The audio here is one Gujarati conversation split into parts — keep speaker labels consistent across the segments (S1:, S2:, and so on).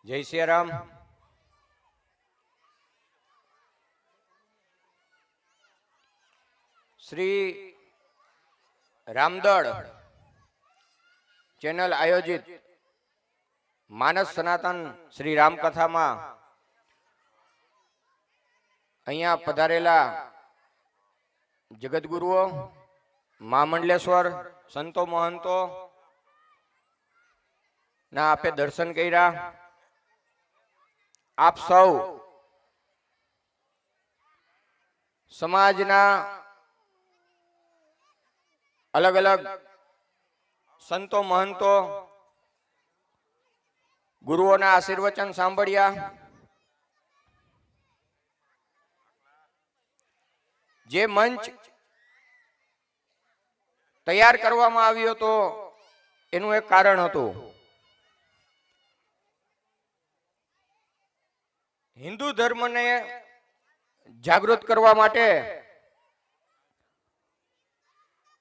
S1: જય સિયારામ. શ્રી રામદળ ચેનલ આયોજિત માનસ સનાતન શ્રી રામકથામાં અહીંયા પધારેલા જગતગુરુઓ, મહામંડલેશ્વર, સંતો મહંતો ના આપે દર્શન કર્યા. આપ સૌ સમાજના અલગ અલગ સંતો મહંતો ગુરુઓના આશીર્વચન સાંભળ્યા. જે મંચ તૈયાર કરવામાં આવ્યો હતો એનું એક કારણ હતું. હિન્દુ ધર્મને જાગૃત કરવા માટે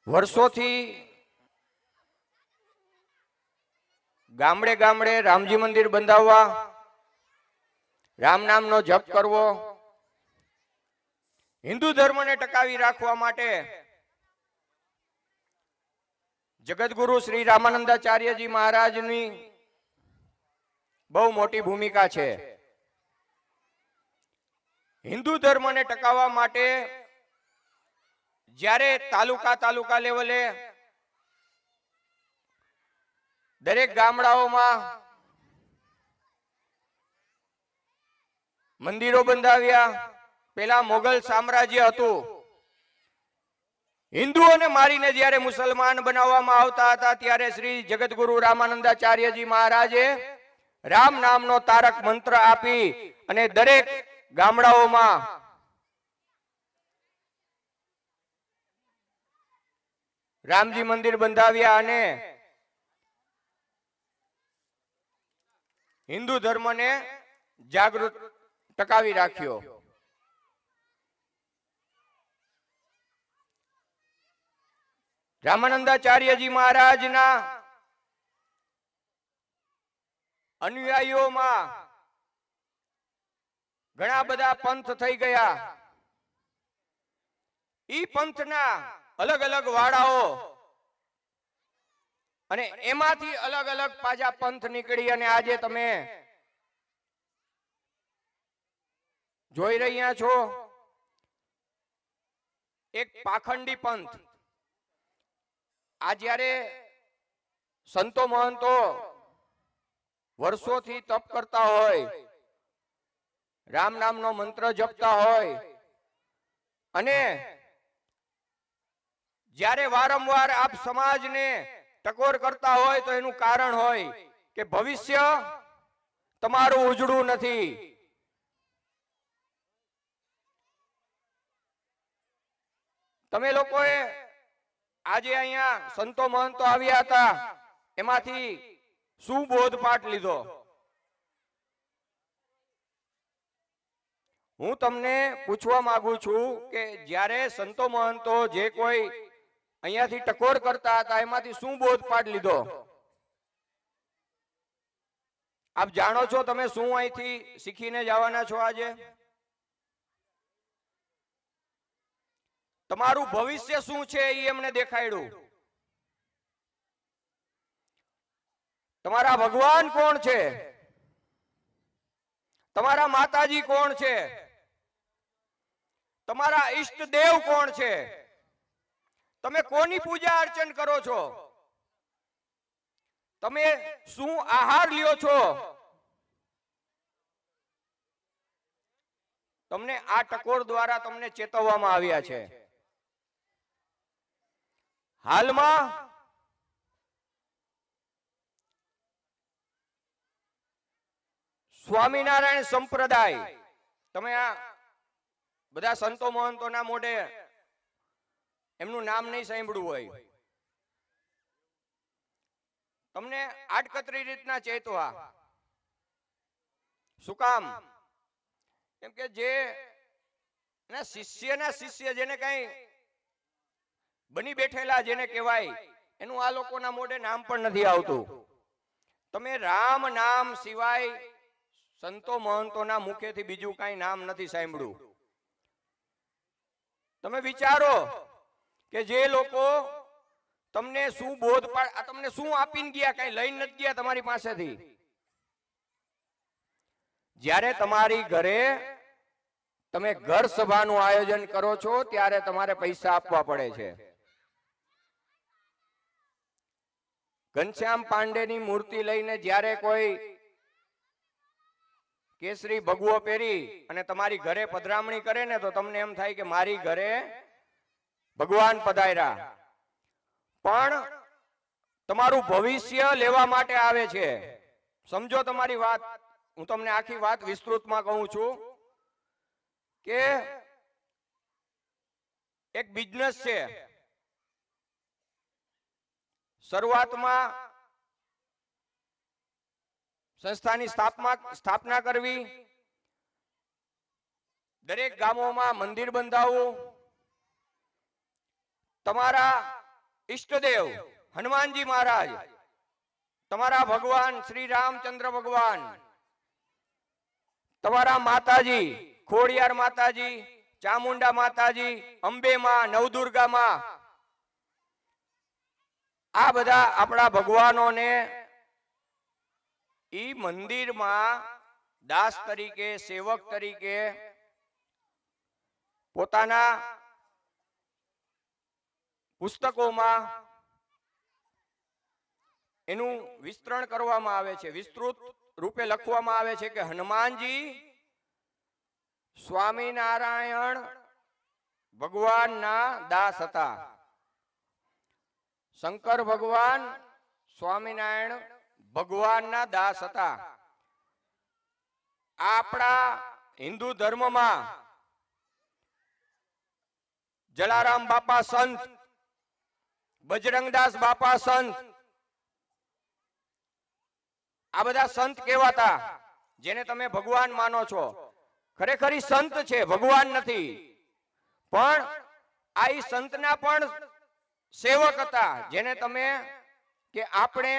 S1: વર્ષોથી ગામડે ગામડે રામજી મંદિર બંધાવવા, રામ નામનો જપ કરવો, હિન્દુ ધર્મને ટકાવી રાખવા માટે જગતગુરુ શ્રી રામાનંદાચાર્યજી મહારાજની બહુ મોટી ભૂમિકા છે. હિન્દુ ધર્મને ટકાવવા માટે જ્યારે તાલુકા લેવલે દરેક ગામડાઓમાં મંદિરો બંધાવ્યા. પેલા મોગલ સામ્રાજ્ય હતું. હિન્દુઓને મારીને જ્યારે મુસલમાન બનાવવામાં આવતા હતા ત્યારે શ્રી જગતગુરુ રામાનંદાચાર્યજી મહારાજે રામ નામનો તારક મંત્ર આપી અને દરેક ગામડાઓમાં રામજી મંદિર બંધાવ્યા અને હિન્દુ ધર્મને જાગૃત ટકાવી રાખ્યો. રામાનંદાચાર્યજી મહારાજના અનુયાયીઓમાં ઘણા બધા પંથ થઈ ગયા. ઈ પંથના અલગ અલગ વાડાઓ અને એમાંથી અલગ અલગ પાછા પંથ નીકળી અને આજે તમે જોઈ રહ્યા છો એક પાખંડી પંથ. આ જ્યારે સંતો મહંતો વર્ષોથી તપ કરતા હોય, રામ નામનો મંત્ર જપતા હોય અને જ્યારે વારંવાર આપ સમાજને ટકોર કરતા હોય તો એનું કારણ હોય કે ભવિષ્ય તમારું ઉજળું નથી. તમે લોકોએ આજે અહીંયા સંતો મહંતો આવ્યા હતા, એમાંથી શું બોધપાઠ લીધો? હું તમને પૂછવા માંગુ છું કે જ્યારે સંતો મહંતો જે કોઈ અહીંયાથી ટકોર કરતા હતા એમાંથી શું બોધપાઠ લીધો? આપ જાણો છો તમે શું અહીંથી શીખીને જવાના છો? આજે તમારું ભવિષ્ય શું છે એ એમને દેખાડ્યું. તમારા ભગવાન કોણ છે? તમારા માતાજી કોણ છે? તમારા ઈષ્ટ દેવ કોણ છે? તમે કોની પૂજા અર્ચન કરો છો? તમે શું આહાર લ્યો છો? તમને આ ટકોર દ્વારા તમને ચેતવવામાં આવ્યા છે. હાલમાં સ્વામિનારાયણ સંપ્રદાય, તમે આ બધા સંતો મહંતોના મોઢે એમનું નામ નહીં સાંભળ્યું હોય, તમને આડકતરી રીતના ચેતવા. શું કામ? કેમ કે જે શિષ્યના શિષ્ય જેને કઈ બની બેઠેલા જેને કહેવાય એનું આ લોકોના મોઢે નામ પણ નથી આવતું. તમે રામ નામ સિવાય સંતો મહંતોના મુખેથી બીજું કાંઈ નામ નથી સાંભળ્યું. તમે વિચારો કે જે લોકો તમને શું બોધ તમને શું આપીને ગયા, કઈ લઈને નથી ગયા તમારી પાસેથી. જ્યારે તમારી ઘરે તમે ઘર સભાનું આયોજન કરો છો ત્યારે તમારે પૈસા આપવા પડે છે. ઘનશ્યામ પાંડેની મૂર્તિ લઈને જ્યારે કોઈ કેસરી ભગવો પહેરી અને તમારી ઘરે પધરામણી કરે ને તો તમને એમ થાય કે મારી ઘરે ભગવાન પધાર્યા. પણ તમારું ભવિષ્ય લેવા માટે આવે છે. સમજો તમારી વાત. હું તમને આખી વાત વિસ્તૃતમાં કહું છું કે એક બિઝનેસ છે. શરૂઆતમાં સંસ્થાની સ્થાપના કરવી, દરેક ગામોમાં મંદિર બંધાવવું, તમારા ઈષ્ટદેવ હનુમાનજી મહારાજ, તમારા ભગવાન શ્રી રામચંદ્ર ભગવાન, તમારા માતાજી ખોડિયાર માતાજી, ચામુંડા માતાજી, અંબે માં, નવદુર્ગા માં, આ બધા આપણા ભગવાનોને ઈ મંદિરમાં દાસ તરીકે, સેવક તરીકે પોતાના પુસ્તકોમાં એનું વિસ્તરણ કરવામાં આવે છે. વિસ્તૃત રૂપે લખવામાં આવે છે કે હનુમાનજી સ્વામિનારાયણ ભગવાનના દાસ હતા. શંકર ભગવાન સ્વામિનારાયણ ભગવાનના દાસ હતા. આપણા હિન્દુ ધર્મમાં જલારામ બાપા સંત, બજરંગદાસ બાપા સંત, આ બધા સંત કહેવાતા, જેને તમે ભગવાન માનો છો. ખરેખર ઈ સંત છે, ભગવાન નથી. પણ આ ઈ સંતના પણ સેવક હતા, જેને તમે કે આપણે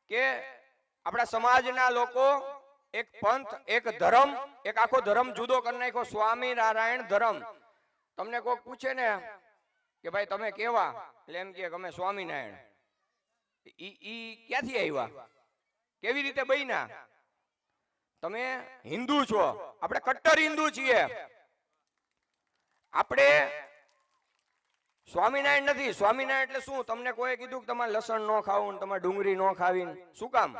S1: કે આપણા સમાજના લોકો એક પંથ, એક ધર્મ, એક આખો ધર્મ જુદો કરી નાખ્યો, સ્વામિનારાયણ ધર્મ. તમને કોઈ પૂછે ને કે ભાઈ તમે કેવા, એટલે એમ કે અમે સ્વામિનારાયણ. ઈ ક્યાંથી આવ્યા, કેવી રીતે બન્યા? તમે હિન્દુ છો, આપણે કટ્ટર હિન્દુ છીએ. આપણે સ્વામિનારાયણ નથી. સ્વામિનારાયણ એટલે શું? તમને કોઈ કીધું કે તમારે લસણ ન ખાવું, તમારે ડુંગળી ન ખાવી, શું કામ?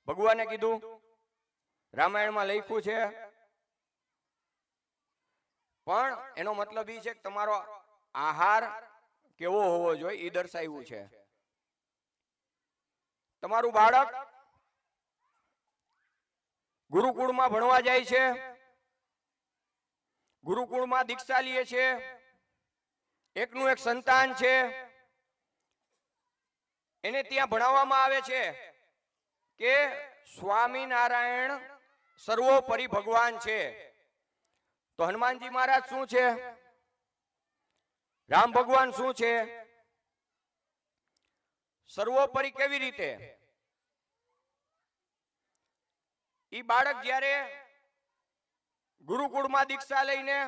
S1: ભગવાને કીધું, રામાયણમાં લખ્યું છે. પણ એનો મતલબ એ છે કે તમારો આહાર કેવો હોવો જોઈએ એ દર્શાવ્યું છે. તમારું બાળક ગુરુકુળમાં ભણવા જાય છે, ગુરુકુળમાં દીક્ષા લે છે, એકનું એક સંતાન છે, એને ત્યાં ભણાવવામાં આવે છે કે સ્વામિનારાયણ સર્વોપરી ભગવાન છે. તો હનુમાનજી મહારાજ શું છે? રામ ભગવાન શું છે? સર્વોપરી કેવી રીતે? ઈ બાળક જ્યારે ગુરુકુળમાં દીક્ષા લઈને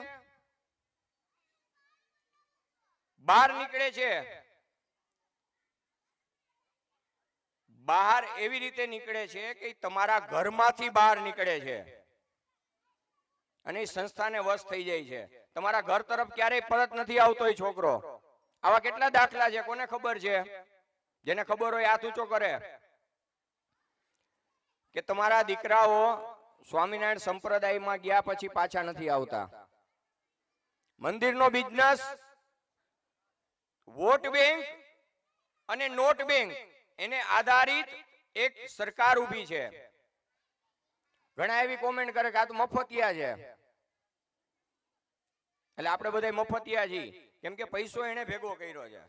S1: બહાર નીકળે છે, બહાર એવી રીતે નીકળે છે કે તમારા ઘરમાંથી બહાર નીકળે છે અને એ સંસ્થાને વશ થઈ જાય છે. તમારા ઘર તરફ ક્યારેય પરત નથી આવતો એ છોકરો. આવા કેટલા દાખલા છે, કોને ખબર છે? જેને ખબર હોય હાથ ઊંચો કરે. કે તમારા દીકરાઓ સ્વામિનારાયણ સંપ્રદાયમાં ગયા પછી પાછા નથી આવતા. મંદિરનો બિઝનેસ, વોટ બેંક અને નોટ બેંક એને આધારિત એક સરકાર ઊભી છે. ઘણા એવી કોમેન્ટ કરે કે આ તો મફતિયા છે. એટલે આપણે બધા મફતિયા છીએ, કેમ કે પૈસો એને ભેગો કર્યો છે.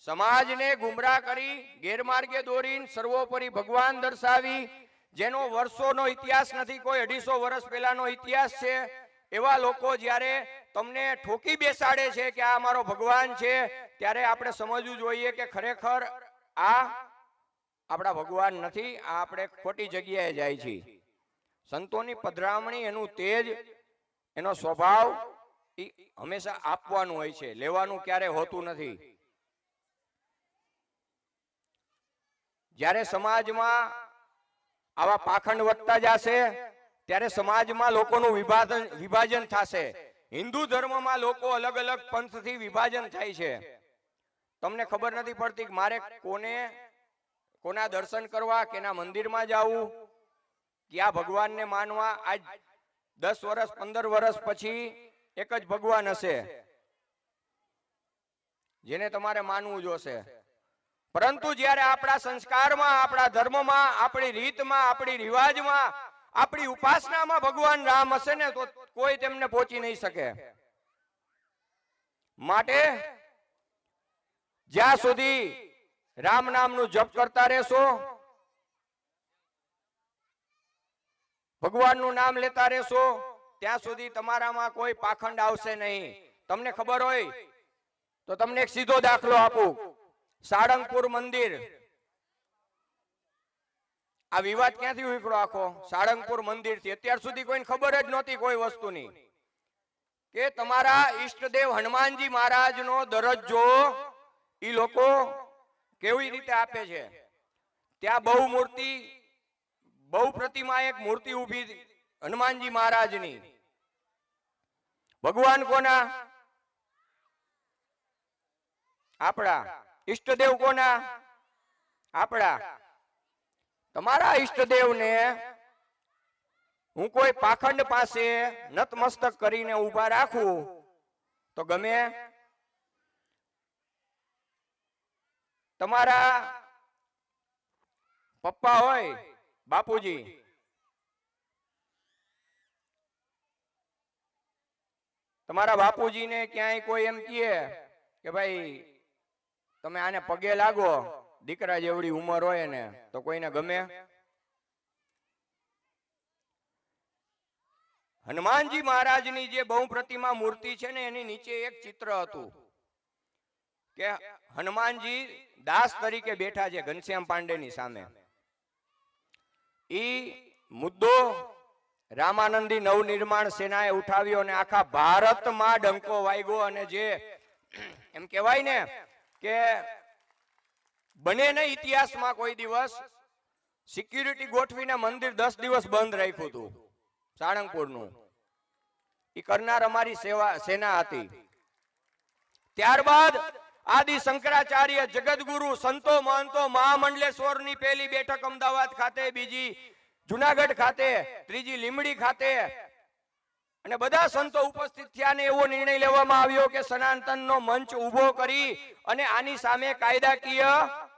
S1: સમાજને ગુમરાહ કરી, ગેરમાર્ગે દોરીને સર્વોપરી ભગવાન દર્શાવી, જેનો વર્ષોનો ઇતિહાસ નથી, કોઈ 250 વર્ષ પહેલાનો ઇતિહાસ છે. એવા લોકો જ્યારે તમને ઠોકી બેસાડે છે કે આ અમારો ભગવાન છે, ત્યારે આપણે સમજવું જોઈએ કે ખરેખર આ આપણા ભગવાન નથી, આ આપણે ખોટી જગ્યાએ જાય છીએ. સંતોની પધરામણી, એનું તેજ, એનો સ્વભાવ એ હંમેશા આપવાનું હોય છે, લેવાનું ક્યારે હોતું નથી. જ્યારે સમાજમાં આવા પાખંડ વધતા જશે ત્યારે સમાજમાં લોકોનું વિભાજન થશે. હિન્દુ ધર્મમાં લોકો અલગ અલગ પંથથી વિભાજન થાય છે. તમને ખબર નથી પડતી કે મારે કોના દર્શન કરવા, કેના મંદિરમાં જવું, ક્યાં ભગવાનને માનવા. આજ 10 વર્ષ 15 વર્ષ પછી એક જ ભગવાન હશે જેને તમારે માનવું જોશે. પરંતુ જ્યારે આપણા સંસ્કારમાં, આપણા ધર્મમાં, આપણી રીતમાં, આપણી રિવાજમાં, આપણી ઉપાસનામાં ભગવાન રામ હશે ને તો કોઈ તેમને પહોંચી નહીં શકે. માટે જ્યાં સુધી રામ નામનું જપ કરતા રહેશો, ભગવાનનું નામ લેતા રહેશો, ત્યાં સુધી તમારામાં કોઈ પાખંડ આવશે નહીં. તમને ખબર હોય તો તમને એક સીધો દાખલો આપું. સાળંગપુર મંદિર, આ વિવાદ ક્યાંથી ઉકળ્યો આખો? સાળંગપુર મંદિર થી. અત્યાર સુધી કોઈને ખબર જ નહોતી કોઈ વસ્તુની કે તમારા ઈષ્ટદેવ હનુમાનજી મહારાજનો દરજ્જો ઈ લોકો કેવી રીતે આપે છે. ત્યાં બહુ પ્રતિમા એક મૂર્તિ ઊભી હનુમાનજી મહારાજની. ભગવાન કોના? આપણા. ઈષ્ટદેવ કોના? આપણા. તમારા ઈષ્ટદેવને હું કોઈ પાખંડ પાસે નતમસ્તક કરીને ઊભા રાખું તો ગમે? તમારા પપ્પા હોય, બાપુજી, તમારા બાપુજીને ક્યાંય કોઈ એમ કહે કે ભાઈ તમે આને પગે લાગો, દીકરા જેવડી ઉંમર હોય ને, તો કોઈને ગમે? હનુમાનજી મહારાજની જે બહુ પ્રતિમા મૂર્તિ છે ને, એની નીચે એક ચિત્ર હતું કે હનુમાનજી દાસ તરીકે બેઠા છે ઘનશ્યામ પાંડેની સામે. ઈ મુદ્દો રામાનંદી નવનિર્માણ સેનાએ ઉઠાવ્યો અને આખા ભારતમાં ડંકો વાગ્યો. અને જે એમ કહેવાય ને કે બને ને ઇતિહાસમાં કોઈ દિવસ સિક્યુરિટી ગોઠવીને મંદિર 10 દિવસ બંધ રાખ્યું હતું સાળંગપુરનું. ઈ કરનાર અમારી સેના હતી. ત્યારબાદ આદિ શંકરાચાર્ય, જગતગુરુ, સંતો મહંતો, મહામંડલેશ્વરની પહેલી બેઠક અમદાવાદ ખાતે, બીજી જુનાગઢ ખાતે, ત્રીજી લીમડી ખાતે, અને બધા સંતો ઉપસ્થિત થયા ને એવો નિર્ણય લેવામાં આવ્યો કે સનાતનનો મંચ ઉભો કરી અને આની સામે કાયદાકીય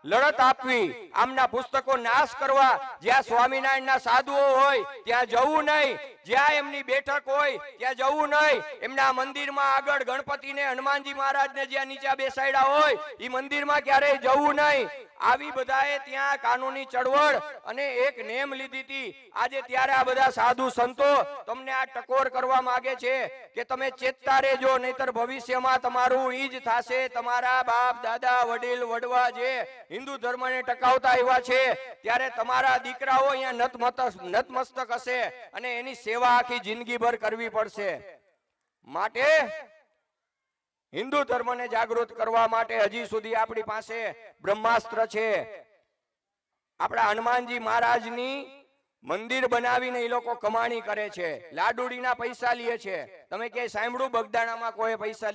S1: લડત આપવી, આમના પુસ્તકો નાશ કરવા, જ્યાં સ્વામિનારાયણના સાધુઓ હોય ત્યાં જવું નહીં, જ્યાં એમની બેઠક હોય ત્યાં જવું નહીં, એમના મંદિરમાં આગળ ગણપતિને, હનુમાનજી મહારાજને જ્યાં નીચે બેસાડ્યા હોય એ મંદિરમાં ક્યારેય જવું નહીં. આવી બધાએ ત્યાં કાનૂની ચળવળ અને એક નેમ લીધી હતી. આજે ત્યારે આ બધા સાધુ સંતો તમને આ ટકોર કરવા માંગે છે કે તમે ચેતતા રહેજો, નહીતર ભવિષ્યમાં તમારું ઈ જ થશે. તમારા બાપ દાદા વડીલ વડવા જે હિન્દુ ધર્મને ટકાવતા આવ્યા છે, ત્યારે તમારા દીકરાઓ અહીંયા નતમસ્તક હશે અને એની સેવા આખી જિંદગીભર કરવી પડશે. માટે હિન્દુ ધર્મને જાગૃત કરવા માટે હજી સુધી આપણી પાસે બ્રહ્માસ્ત્ર છે. આપણા હનુમાનજી મહારાજની મંદિર બનાવીને એ લોકો કમાણી કરે છે, લાડુડીના પૈસા લે છે. તમે ક્યાંય સાંભળ્યું બગદાણામાં કોઈ પૈસા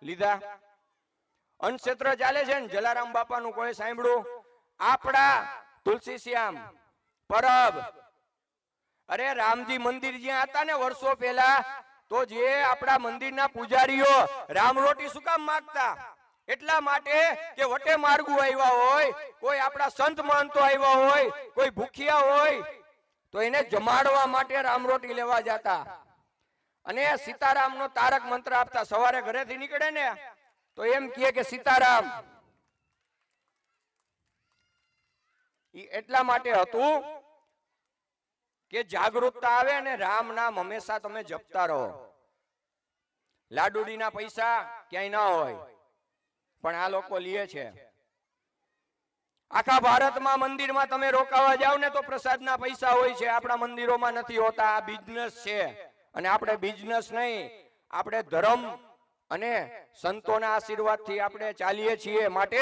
S1: લીધા? અન્નક્ષેત્ર ચાલે છે ને જલારામ બાપાનું, કોઈ સાંભળ્યું? આપણા તુલસી શ્યામ પરબ, અરે રામજી મંદિર જ્યાં હતા ને વર્ષો પહેલા, તો જે આપણા મંદિરના પૂજારીઓ રામરોટી શું કામ માંગતા? એટલા માટે કે વટે માર્ગુ આવ્યા હોય, કોઈ આપણા સંત મહંતો આવ્યા હોય, કોઈ ભૂખ્યા હોય તો એને જમાડવા માટે રામરોટી લેવા જતા. અને સીતારામનો તારક મંત્ર આપતા. સવારે ઘરેથી નીકળે ને તો એમ કહે કે સીતારામ. એટલા માટે હતું કે જાગૃતતા આવે અને રામ નામ હંમેશા તમે જપતા રહો. લાડુડીના પૈસા ક્યાંય ના હોય પણ આ લોકો લે છે. આખા ભારતમાં મંદિરમાં તમે રોકાવા જાવ ને તો પ્રસાદના પૈસા હોય છે, આપણા મંદિરોમાં નથી હોતા. આ બિઝનેસ છે અને આપણે બિઝનેસ નહીં, આપણે ધર્મ અને સંતોના આશીર્વાદથી આપણે ચાલીએ છીએ. માટે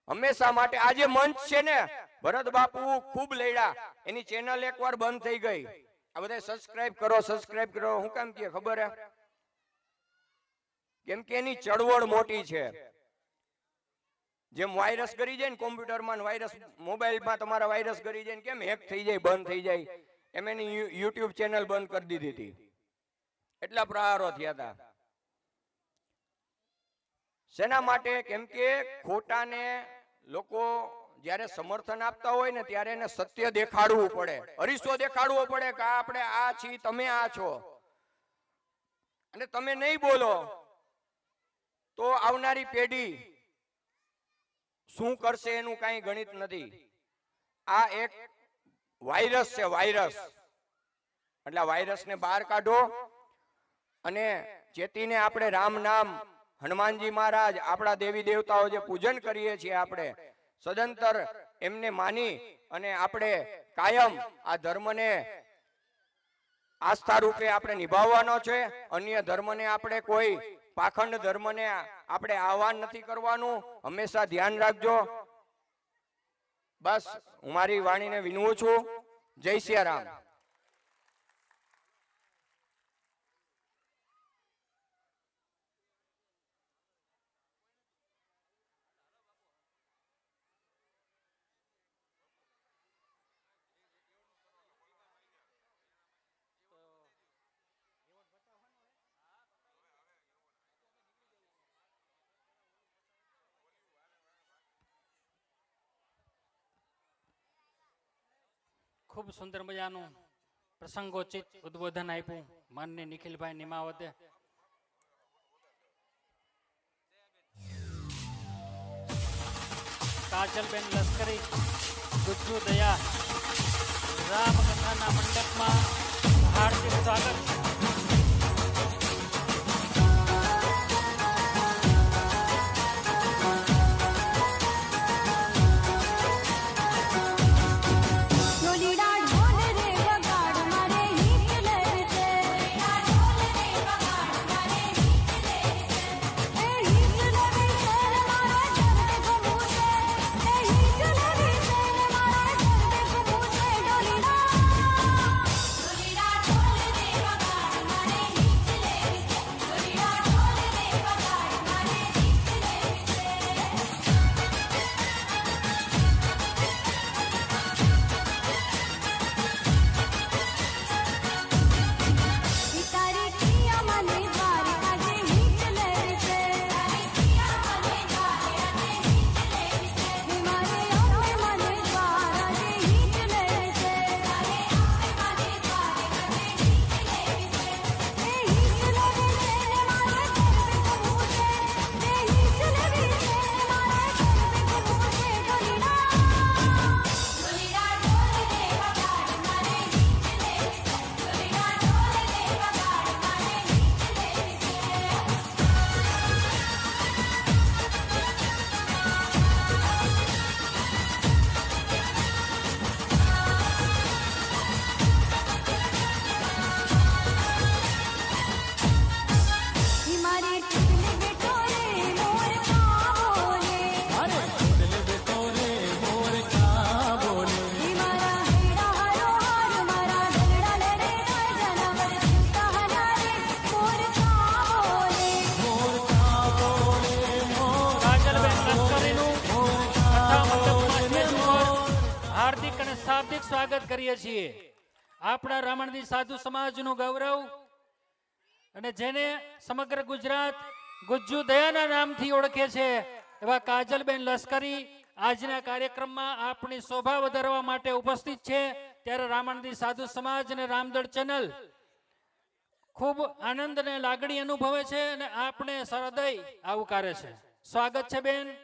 S1: હંમેશા માટે આજે મંચ છે ને, ભરત બાપુ ખૂબ લડ્યા, એની ચેનલ એકવાર બંધ થઈ ગઈ. આ બધા સબસ્ક્રાઇબ કરો, સબસ્ક્રાઇબ કરો. હું કેમ કે ખબર હે? કેમ કે એની ચળવળ મોટી છે. જેમ વાયરસ કરી જાય ને કોમ્પ્યુટરમાં, વાયરસ મોબાઈલમાં તમારા વાયરસ કરી જાય ને કેમ હેક થઈ જાય, બંધ થઈ જાય, એમ એની યુટ્યુબ ચેનલ બંધ કરી દીધી હતી. એટલા પ્રહારો થયા હતા. શેના માટે? કેમ કે ખોટાને લોકો જ્યારે સમર્થન આપતા હોય ને ત્યારે એને સત્ય દેખાડવું પડે, અરીસો દેખાડવો પડે કે આપણે આ છીએ, તમે આ છો. અને તમે નહીં બોલો તો આવનારી પેઢી શું કરશે એનું કાંઈ ગણિત નથી. આ એક વાયરસ છે, વાયરસ. એટલે વાયરસને બહાર કાઢો અને ચેતીને આપણે રામ નામ, હનુમાનજી મહારાજ, આપણા દેવી દેવતાઓ જે પૂજન કરીએ છીએ આપણે સદંતર એમને માની અને આપણે કાયમ આ ધર્મને આસ્થા રૂપે આપણે નિભાવવાનો છે. અન્ય ધર્મને આપણે કોઈ પાખંડ ધર્મને આપણે આહ્વાન નથી કરવાનું. હંમેશા ધ્યાન રાખજો. બસ હું મારી વાણીને વિનવું છું. જય સિયા રામ.
S2: ખૂબ સુંદર મજાનું પ્રસંગોચિત ઉદ્બોધન આપ્યું માનનીય નિખિલભાઈ નિમાવતે. કાજલબેન લશ્કરી, ગુજ્જુ દયા, રામકથાના મંડપમાં હાર્દિક સ્વાગત. સ્વાગત કરીએ છીએ. આપણા રામણદી સાધુ સમાજનું ગૌરવ અને જેને સમગ્ર ગુજરાત ગુજ્જુ દયાના નામથી ઓળખે છે એવા કાજલબેન લશ્કરી આજના કાર્યક્રમમાં આપણી શોભા વધારવા માટે ઉપસ્થિત છે. ત્યારે રામણદી સાધુ સમાજ અને રામદળ ચેનલ ખૂબ આનંદ અને લાગણી અનુભવે છે અને આપણે હૃદય આવકારે છે. સ્વાગત છે બેન.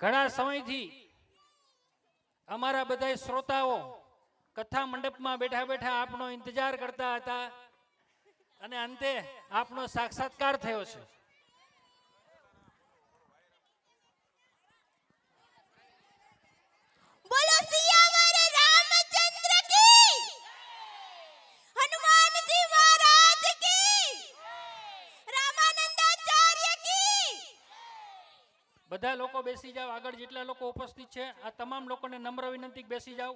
S2: ઘણા સમયથી અમારા બધા શ્રોતાઓ કથા મંડપમાં બેઠા બેઠા આપનો ઇંતજાર કરતા હતા અને અંતે આપનો સાક્ષાત્કાર થયો છે. બધા લોકો બેસી જાઓ, આગળ જેટલા લોકો ઉપસ્થિત છે આ તમામ લોકોને નમ્ર વિનંતી કે બેસી જાઓ।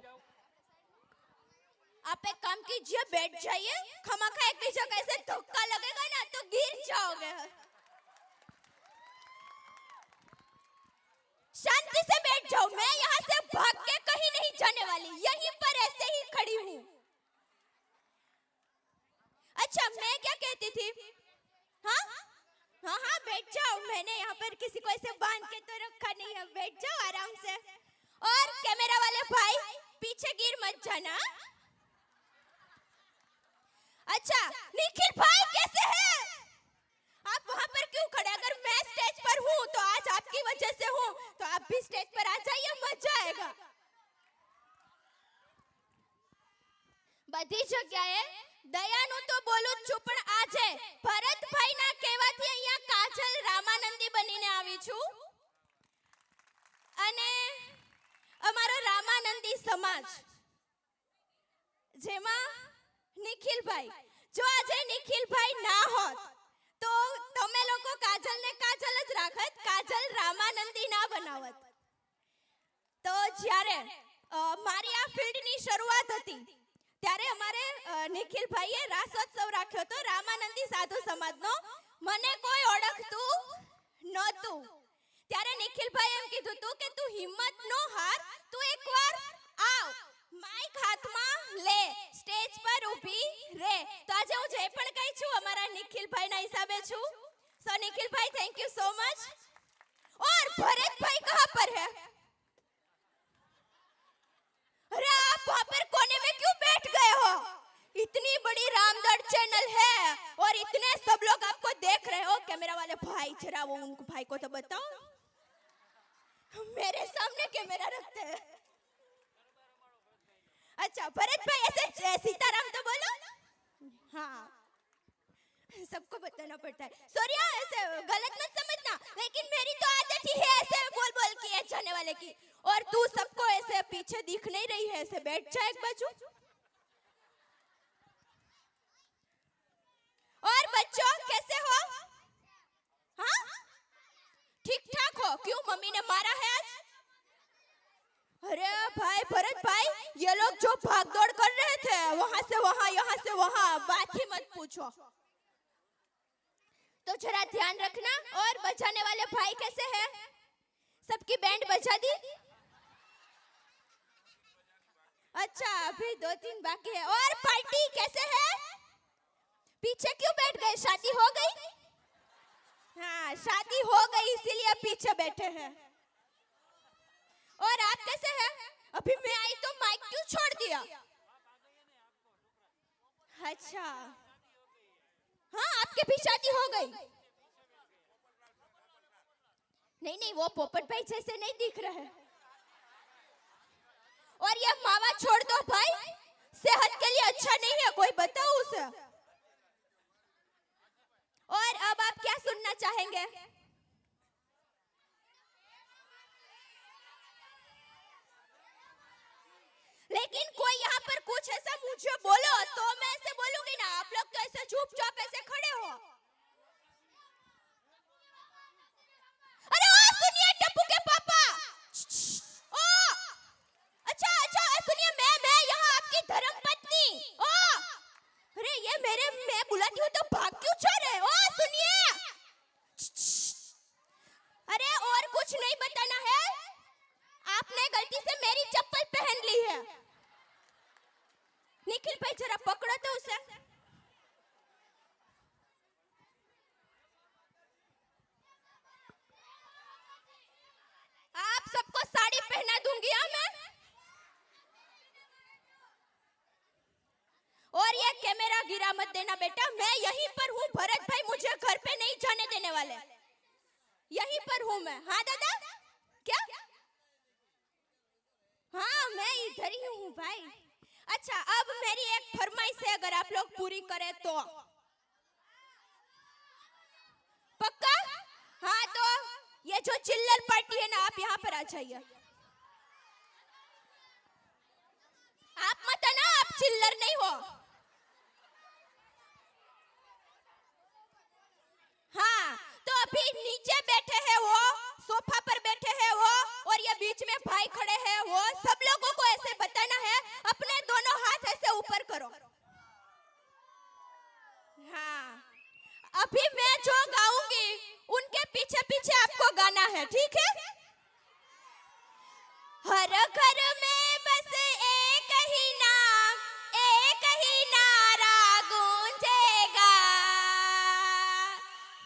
S3: आप एक काम कीजिए, बैठ जाइए। खमाखा एक दूसरे को ऐसे धक्का लगेगा ना तो गिर जाओगे। शांति से बैठ जाओ, मैं यहाँ से भाग के कहीं नहीं जाने वाली, यहीं पर ऐसे ही खड़ी हूँ। अच्छा, मैं क्या कहती थी? हाँ हाँ हाँ, बैठ जाओ। मैंने यहाँ पर किसी को ऐसे बांध के तो रखा नहीं है, बैठ जाओ आराम से। और कैमरा वाले भाई पीछे गिर मत जाना। अच्छा, निखिल भाई कैसे हैं? आप वहां पर क्यों खड़े? अगर मैं स्टेज पर हूँ तो आज आपकी वजह से हूँ, तो आप भी स्टेज पर आ जाइए, मजा आएगा। બધી જગ્યાએ દયાનું તો બોલું જ છું, પણ આજે ભરતભાઈના કહેવાથી અહીંયા કાજલ રામાનંદી બનીને આવી છું અને અમારો રામાનંદી સમાજ જેમાં નિખિલભાઈ, જો આજે નિખિલભાઈ ના હોત તો તમે લોકો કાજલને કાજલ જ રાખત, કાજલ રામાનંદી ના બનાવત। તો જ્યારે મારી આ ફિલ્ડની શરૂઆત હતી ત્યારે અમારે નિખિલભાઈએ રાસોત્સવ રાખ્યો હતો રામાનંદી સાધુ સમાજનો। મને કોઈ ઓળખતું નહોતું ત્યારે નિખિલભાઈ એમ કીધું હતું કે તું હિંમત નો હાર, તું એકવાર આવ, માઈક હાથમાં લે, સ્ટેજ પર ઊભી રે। તો આજે હું જે પણ કહી છું અમારા નિખિલભાઈના હિસાબે છું। સો નિખિલભાઈ, થેન્ક यू सो मच। और भरत भाई कहाँ पर है? अरे आप वहाँ पर कोने में क्यों बैठ गए हो? इतनी बड़ी रामदड़ चैनल है और इतने सब लोग आपको देख रहे हो। कैमरा वाले भाई जरा वो उनको भाई को तो बताओ, मेरे सामने कैमरा रखते हैं। अच्छा भरत भाई ऐसे सीताराम तो बोलो। हाँ, सबको बताना पड़ता है। सॉरी, ऐसे गलत मत समझना, लेकिन मेरी तो आदत ही है ऐसे बोल बोल के जाने वाले की। और तू सबको ऐसे पीछे दिख नहीं रही है, ऐसे बैठ जा एक बाजू। और बच्चों कैसे हो? हाँ, ठीक ठाक हो? क्यों मम्मी ने मारा है आज? अरे भाई भरत भाई, ये लोग जो भाग दौड़ कर रहे थे वहां से वहां, यहाँ से वहां, बात ही मत पूछो। तो जरा ध्यान रखना। और बजाने वाले भाई कैसे हैं? सबकी बैंड बजा दी? अच्छा, अभी 2-3 बाकी है। और पार्टी कैसे है? पीछे क्यों बैठ गए? शादी हो गई? हाँ, शादी हो गई इसीलिए पीछे बैठे हैं। और आप कैसे हैं? अभी मैं आई तो माइक क्यों छोड़ दिया? अच्छा, हाँ, आपके भी शादी हो गई? नहीं नहीं, वो पोपट भाई जैसे नहीं दिख रहे। और ये मावा छोड़ दो भाई, सेहत के लिए अच्छा नहीं है, कोई बताओ उसे। और अब आप क्या सुनना चाहेंगे? लेकिन कोई यहाँ पर कुछ ऐसा मुझे बोलो तो मैं ऐसे बोलूंगी ना। आप लोग तो ऐसे चुपचाप ऐसे खड़े हो। अरे ओ सुनिए टप्पू के पापा, ओ अच्छा अच्छा सुनिए, मैं यहाँ आपकी धर्मपत्नी। ओ अरे ये मेरे, मैं बुलाती हूँ तो भाग क्यों जा रहे? ओ सुनिए, अरे और कुछ नहीं बताना है, आपने गलती से मेरी चप्पल पहन ली है। निखिल भाई जरा पकड़ो तो उसे। आप सबको साड़ी पहना दूंगी मैं। और ये कैमरा गिरा मत देना बेटा, मैं यहीं पर हूँ। भरत भाई मुझे घर पे नहीं जाने देने वाले, यहीं पर हूँ मैं। हाँ दादा, क्या? हाँ, मैं इधर ही हूँ भाई। अच्छा, अब मेरी एक फरमाइश है, अगर आप लोग पूरी करें तो। पक्का? हाँ, तो ये जो चिल्लर पार्टी है ना, आप यहाँ पर आ जाइए। आप मत आना, आप चिल्लर नहीं हो। हाँ, तो अभी नीचे बैठे हैं वो सोफा पर बीच में भाई खड़े हैं, वो सब लोगों को ऐसे बताना है, अपने दोनों हाथ ऐसे ऊपर करो। हाँ, अभी मैं जो गाऊंगी उनके पीछे पीछे आपको गाना है, ठीक है? हर घर में बस एक ही नाम, एक ही नारा गूंजेगा,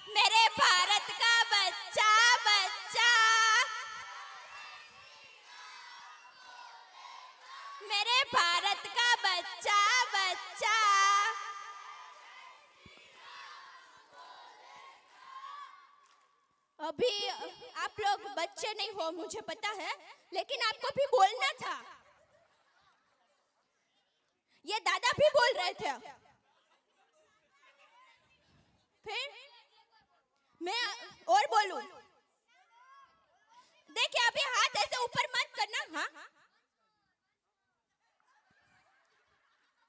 S3: मेरे भारत का बच्चा बच्चा, मेरे भारत का बच्चा बच्चा। अभी आप लोग बच्चे नहीं हो मुझे पता है, लेकिन आपको भी बोलना था। ये दादा भी बोल रहे थे। फिर मैं और बोलूं? देखिए अभी हाथ ऐसे ऊपर मत करना। हाँ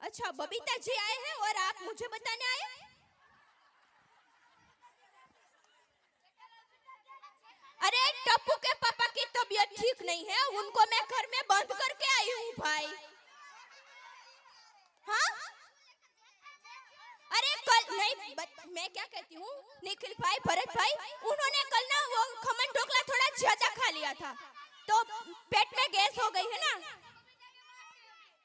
S3: अच्छा, बबीता जी आए हैं और आप मुझे बताने आए? अरे टप्पू के पापा की तबीयत ठीक नहीं है, उनको मैं घर में बंद करके आई हूँ भाई। हाँ? अरे कल नहीं, मैं क्या कहती हूँ, निखिल भाई, भरत भाई, उन्होंने कल ना वो खमन ढोकला थोड़ा ज्यादा खा लिया था, तो पेट में गैस हो गई है ना।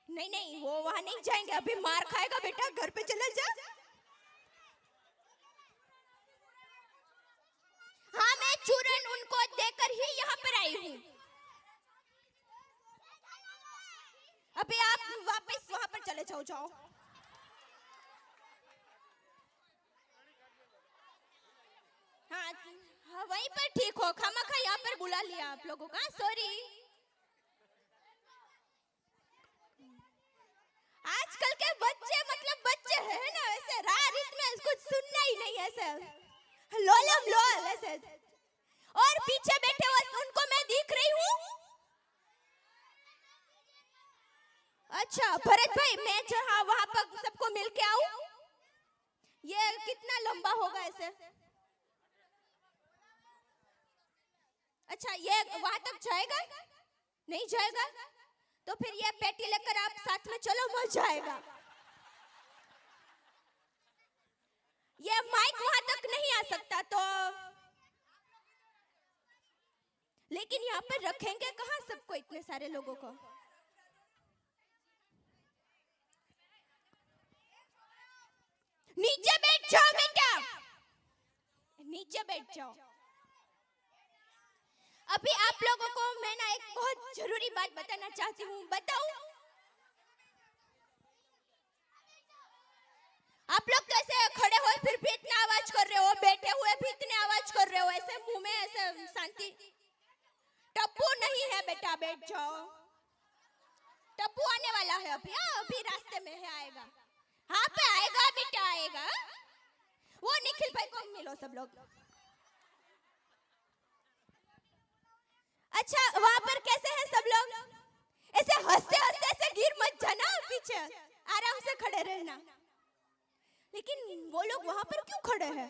S3: नहीं नहीं, वो वहां नहीं जाएंगे, अभी मार खाएगा बेटा, घर पे चला जा। हाँ, मैं चूरन उनको देकर ही यहाँ पर आई हूँ। अभी आप वापस वहां पर चले जाओ। हाँ, वहीं पर ठीक हो, खामखा यहाँ पर बुला लिया आप लोगों का, सॉरी। आजकल के बच्चे मतलब बच्चे हैं ना, ऐसे राह रीत में कुछ सुनना ही नहीं, ऐसे लोलम लोल ऐसे। और पीछे बैठे हुए उनको मैं दिख रही हूँ। अच्छा भरत भाई, मैं जहाँ वहां पर सबको मिल के आऊं, ये कितना लंबा होगा ऐसे? अच्छा, ये वहां तक जाएगा? नहीं जाएगा? तो फिर ये पेटी लेकर आप साथ में चलो, मजा आएगा। ये माइक वहां तक नहीं आ सकता, तो लेकिन यहाँ पर रखेंगे कहाँ सबको, इतने सारे लोगों को? नीचे बैठ जाओ बेटा, नीचे बैठ जाओ। अभी आप लोगों को मैं ना एक बहुत जरूरी बात बताना चाहती हूँ, बताऊं? आप लोग कैसे खड़े हो फिर भी इतना आवाज कर रहे हो, बैठे हुए भी इतने आवाज कर रहे हो, ऐसे मुंह में ऐसे शांति। टप्पू नहीं है बेटा, बैठ जाओ। टप्पू आने वाला है अभी, अभी रास्ते में है, आएगा। हाँ पे आएगा बेटा, आएगा। वो निखिल भाई को मिलो सब लोग। अच्छा, वहां पर कैसे हैं सब लोग? ऐसे हंसते हंसते ऐसे गिर मत जाना, पीछे आराम से खड़े रहना। लेकिन वो लोग वहां पर क्यों खड़े हैं?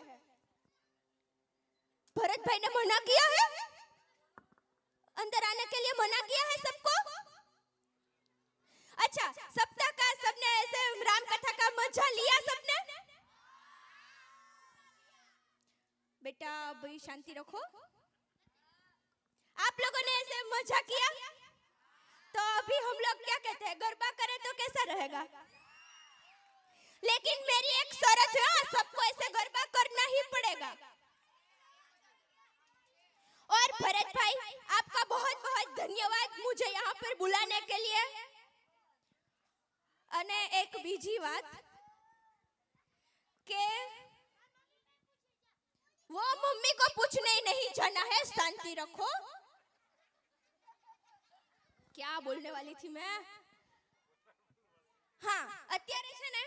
S3: भरत भाई ने मना किया है, अंदर आने के लिए मना किया है सबको। अच्छा, सप्ताह का सबने ऐसे राम कथा का मजा लिया सबने? बेटा अभी शांति रखो। आप लोगों ने ऐसे मजा किया, तो अभी हम लोग क्या कहते हैं, गरबा करें तो कैसा रहेगा? लेकिन मेरी एक शर्त है, सबको ऐसे गरबा करना ही पड़ेगा। और भरत भाई, आपका बहुत बहुत धन्यवाद मुझे यहाँ पर बुलाने के लिए। અને એક બીજી વાત કે वो मम्मी को पूछने ही नहीं जाना है, शांति रखो। क्या बोलने वाली थी मैं? हाँ, અત્યારે છે ને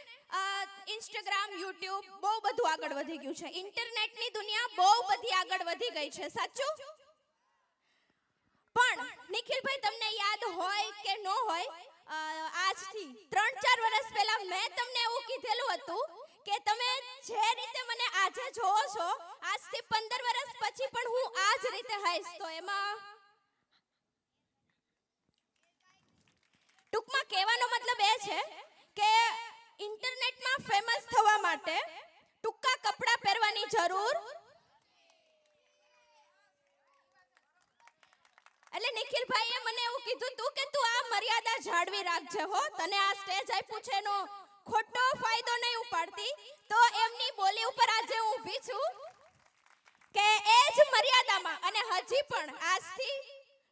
S3: ઇન્સ્ટાગ્રામ, યુટ્યુબ બહુ બધું આગળ વધી ગયું છે, ઇન્ટરનેટની દુનિયા બહુ બધી આગળ વધી ગઈ છે, સાચું? પણ નિખિલભાઈ, તમને યાદ હોય કે ન હોય, આજથી 3-4 વર્ષ પહેલા મેં તમને એવું કીધેલું હતું કે તમે જે રીતે મને આજે જોવો છો, આજથી 15 વર્ષ પછી પણ હું આ જ રીતે હઈશ। તો એમાં ટૂંકમાં કહેવાનો મતલબ એ છે કે ઇન્ટરનેટમાં ફેમસ થવા માટે ટૂંકા કપડાં પહેરવાની જરૂર. એટલે નિખિલભાઈએ મને એવું કીધું તું કે તું આ મર્યાદા જાળવી રાખજે હો, તને આ સ્ટેજ આપ્યું છે એનો ખોટો ફાયદો નહીં ઉપાડતી. તો એમની બોલી ઉપર આજે હું ઊભી છું કે એ જ મર્યાદામાં, અને હજી પણ આજથી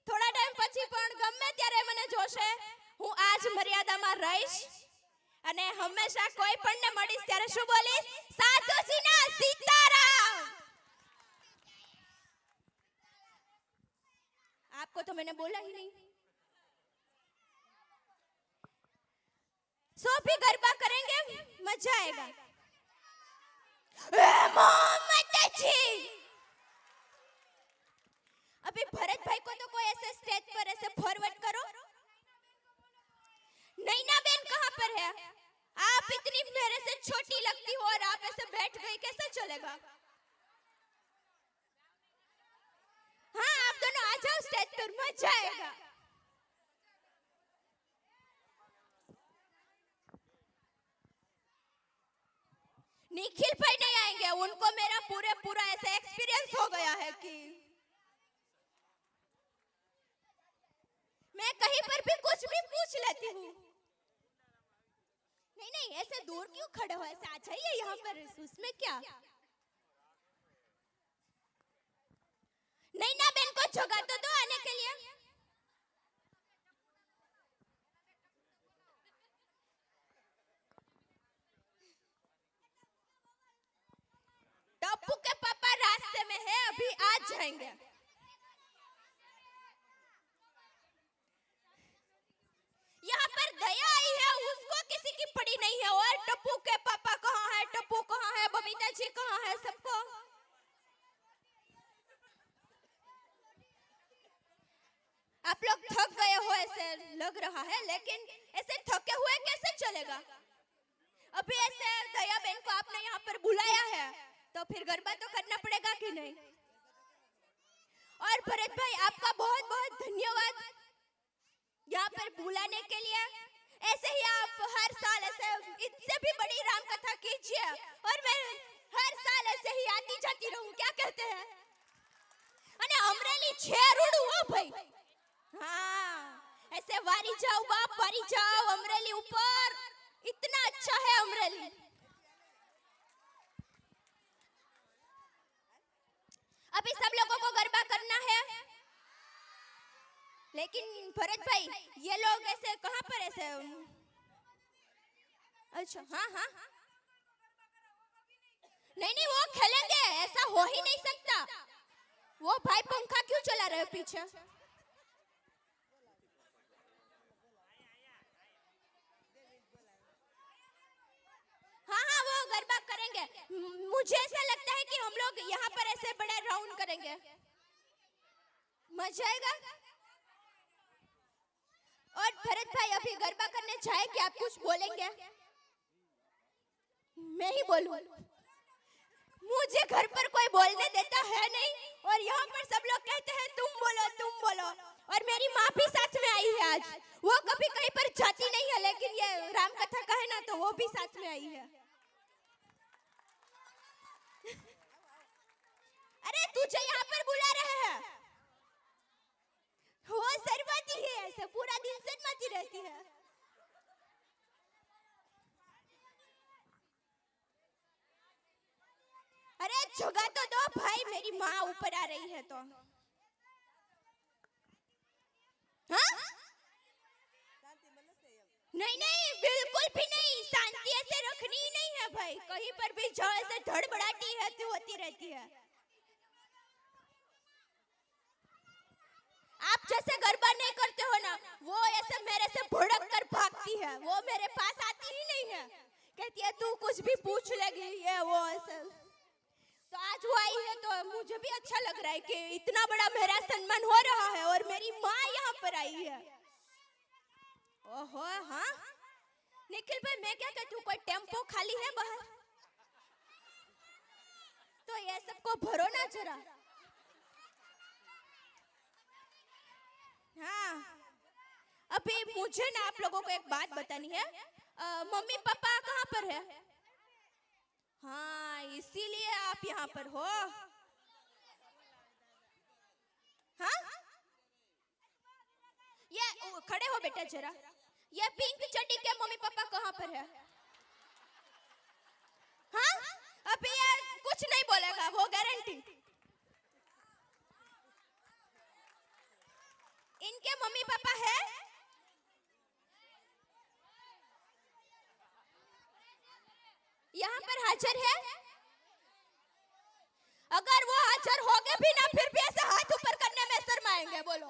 S3: થોડા ટાઈમ પછી પણ ગમે ત્યારે મને જોશે હું આ જ મર્યાદામાં રહીશ અને હંમેશા કોઈ પણને મળીશ ત્યારે શું બોલીશ? સાધુજીના સીતારામ. आपको तो मैंने बोला ही नहीं. सो भी गरबा करेंगे, मजा आएगा. माताजी, अभी भरत भाई को तो कोई ऐसे स्टेज पर ऐसे फॉरवर्ड करो. नैना बहन कहाँ पर है? आप इतनी मेरे से छोटी लगती हो और आप ऐसे बैठ गई, कैसे चलेगा? हाँ, आप दोनों आ जाओ स्टेज पर, मजा आएगा. निखिल भाई नहीं आएंगे, उनको मेरा पूरा ऐसा एक्सपीरियंस हो गया है कि मैं कहीं पर भी कुछ भी पूछ लेती हूँ. नहीं, ऐसे दूर क्यों खड़े हो? ऐसे आ जाइए यहाँ पर, उसमें क्या? नैना बहन को जगह तो दो आने के लिए. टप्पू के पापा रास्ते में है, अभी आ जाएंगे. यहाँ पर दया आई है, उसको किसी की पड़ी नहीं है. और टप्पू के पापा कहाँ है? टप्पू कहाँ है? बबीता जी कहाँ है? सबको आप लोग थक गए हो ऐसे लग रहा है, लेकिन ऐसे थके हुए कैसे चलेगा? अभी ऐसे दया बहन को आपने यहाँ पर बुलाया है तो फिर गरबा तो करना पड़ेगा कि नहीं? और भरत भाई, आपका बहुत बहुत धन्यवाद यहाँ पर बुलाने के लिए. ऐसे ही आप हर साल ऐसे इससे भी बड़ी राम कथा कीजिए और मैं हर साल ऐसे ही आती जाती रहूं. क्या कहते हैं? અને અમરેલી છે રૂડું હો ભાઈ. हाँ, ऐसे वारी जाओ बाप, वारी जाओ अमरेली ऊपर. इतना अच्छा है अमरेली. अभी सब लोगों को गरबा करना है, लेकिन भरत भाई ये लोग ऐसे कहाँ पर ऐसे? अच्छा, हाँ, नहीं, वो खेलेंगे, ऐसा हो ही नहीं सकता. वो भाई पंखा क्यों चला रहे पीछे? हाँ, वो गरबा करेंगे. मुझे ऐसा लगता है कि हम लोग यहाँ पर ऐसे बड़े राउंड करेंगे, मजा आएगा. और भरत भाई अभी गरबा करने जाए कि आप कुछ बोलेंगे? मैं ही बोलूं? मुझे घर पर कोई बोलने देता है नहीं, और यहाँ पर सब लोग कहते हैं तुम बोलो. और मेरी माँ भी साथ में आई है आज. वो कभी कहीं पर जाती नहीं है, लेकिन ये राम कथा का है ना, तो वो भी साथ में आई है. अरे तुझे यहाँ पर बुला रहे हैं. वो शर्माती है, ऐसे पूरा दिन शर्माती रहती है. अरे जगह तो दो भाई, मेरी माँ ऊपर आ रही है तो. हाँ? नहीं, बिल्कुल भी नहीं. शांति ऐसे रखनी ही नहीं है भाई. कहीं पर भी जाओ ऐसे धड़बड़ाटी होती रहती है. आप जैसे गरबा नहीं करते हो ना, वो ऐसे मेरे से भड़क कर भागती है. वो मेरे पास आती ही नहीं है, कहती है तू कुछ भी पूछ लेगी, ये वो ऐसे. तो आज वो आई है तो मुझे भी अच्छा लग रहा है कि इतना बड़ा मेरा सम्मान हो रहा है और मेरी माँ यहाँ पर आई है. ओहो, हाँ निखिल भाई, मैं क्या कहती हूँ, कोई टेम्पो खाली है बाहर? तो ये सबको भरो ना जरा. हाँ, अभी मुझे ना आप लोगों को एक बात बतानी है। मम्मी पापा कहाँ पर है? हाँ, इसीलिए आप यहाँ पर हो। हाँ, ये खड़े हो बेटा जरा। ये पिंक चड्डी के मम्मी पापा कहाँ पर है? हाँ, अभी ये कुछ नहीं बोलेगा, वो गारंटी। इनके मम्मी पापा है? यहाँ पर हाजिर है? अगर वो हाजिर होगे भी ना, फिर भी ऐसे हाथ ऊपर करने में शर्माएंगे। बोलो,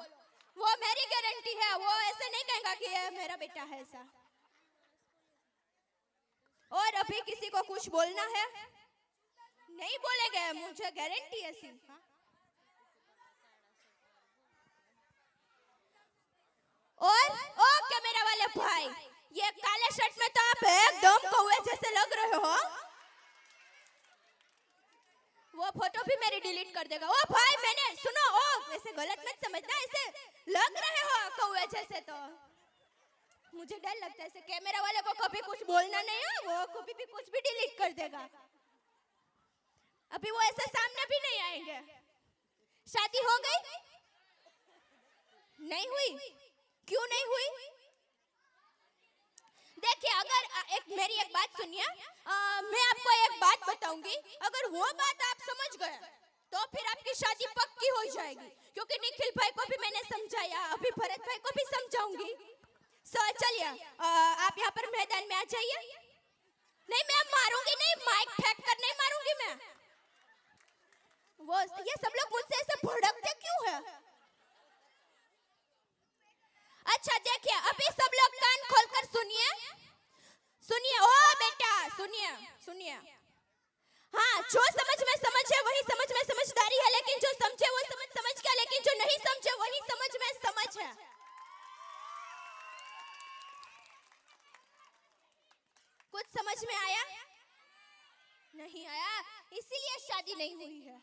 S3: वो मेरी गारंटी है। वो ऐसे नहीं कहेगा कि ये मेरा बेटा है ऐसा। और अभी किसी को कुछ बोलना है? नहीं बोलेंगे, मुझे गारंटी है ऐसी। और ओ कैमरा वाले भाई, ये काले शर्ट में तो आप एकदम कौवे जैसे लग रहे हो। वो फोटो भी मेरी डिलीट कर देगा। ओ भाई, मैंने सुनो, ओ ऐसे गलत मत समझना, ऐसे लग रहे हो कौवे जैसे। तो मुझे डर लगता है ऐसे कैमरा वाले को कभी कुछ बोलना नहीं है, वो कभी भी कुछ भी डिलीट कर देगा। अभी वो ऐसे सामने भी नहीं आएंगे। शादी हो गई? नहीं हुई? क्यों नहीं हुई? देखिए, अगर मेरी एक बात सुनिए, मैं आपको एक बात बताऊंगी। अगर वो बात आप समझ गए तो फिर आपकी शादी पक्की हो जाएगी, क्योंकि निखिल भाई को भी मैंने समझाया, अभी भरत भाई को भी समझाऊंगी। चलिए, आप यहाँ पर मैदान में आ जाइए। नहीं, मैं मारूंगी नहीं, माइक फेंक कर नहीं मारूंगी मैं। वो ये सब लोग मुझसे ऐसे भड़कते क्यों है? अच्छा देखिए, अभी सब लोग कान खोलकर सुनिए। सुनिए ओ बेटा, सुनिए सुनिए। हाँ, जो समझ में समझे वही समझ में समझदारी है, लेकिन जो समझे वो समझ गया, लेकिन जो नहीं समझे वही समझ में समझ है। कुछ समझ में आया? नहीं आया, इसीलिए शादी नहीं हुई है।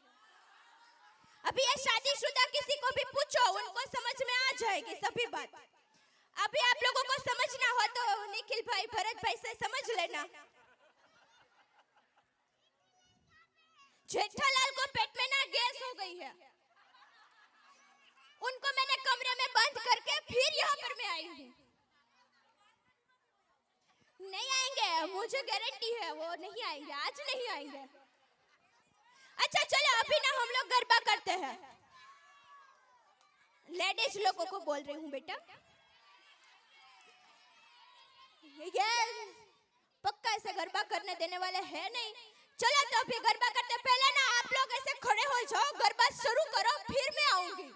S3: अभी ये शादीशुदा किसी को भी पूछो, उनको समझ में आ जाएगी सभी बात। अभी आप लोगों को समझना हो तो निखिल भाई, भरत भाई से समझ लेना। जेठालाल को पेट में ना गैस हो गई है, उनको मैंने कमरे में बंद करके फिर यहाँ पर मैं आई हूँ। नहीं आएंगे, मुझे गारंटी है, वो नहीं आएंगे, आज नहीं आएंगे। अच्छा चलो, अभी ना हम लोग गरबा करते हैं। लेडीज लोगों को बोल रही हूँ बेटा, ये पक्का ऐसे गरबा करने देने वाले हैं नहीं। चलो तो अभी गरबा करते, पहले ना आप लोग ऐसे खड़े हो जाओ, गरबा शुरू करो, फिर मैं आऊंगी।